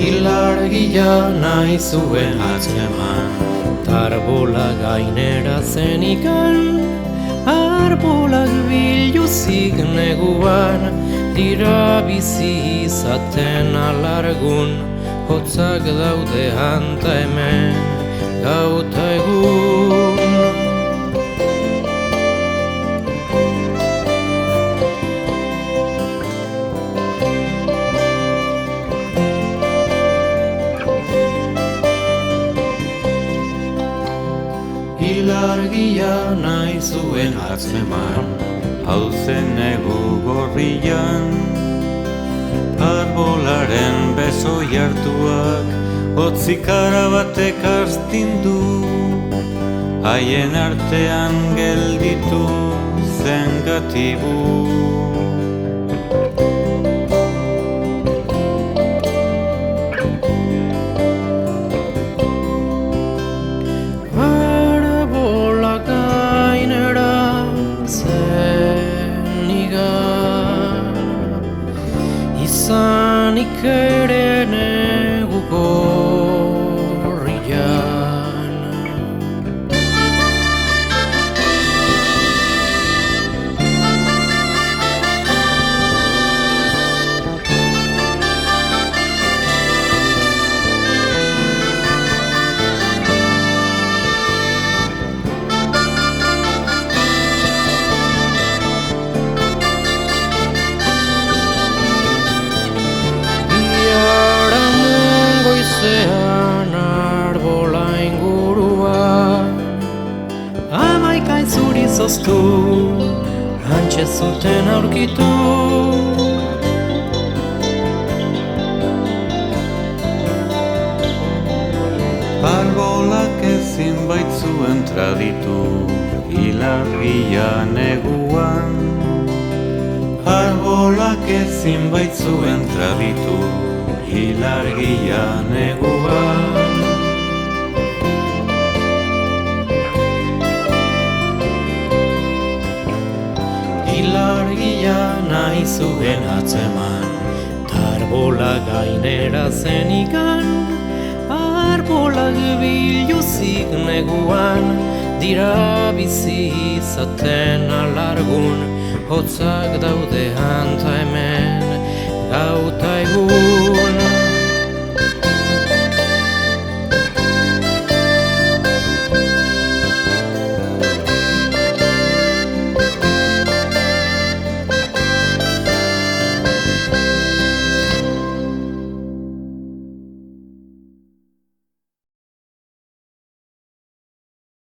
Ilargia nahi zuen atzeman, tarbola gainera zenikan, arbolak biluzik neguan, dira bizi izaten alargun, hotzak daude hanta hemen, gauta egun. Ilargia nahi zuen atzeman, hau zen negu gorrian, arbolaren beso jartuak, hotzikara batek astindu, haien artean gelditu zen gatibu. Izanik ere negu gorrian. Goizean arbola ingurua, amaikain zuri zoztu, hantxe zuten aurkitu. Arbolak ezin baitzuen traditu, ilargia neguan. Arbolak ezin baitzuen traditu, ilargia neguan. Ilargia nahi zuen atzeman, tarbola gainera zenikan, arbolak biluzik neguan, dira bizi izaten alargun, hotzak daude hanta hemen, gauta egun.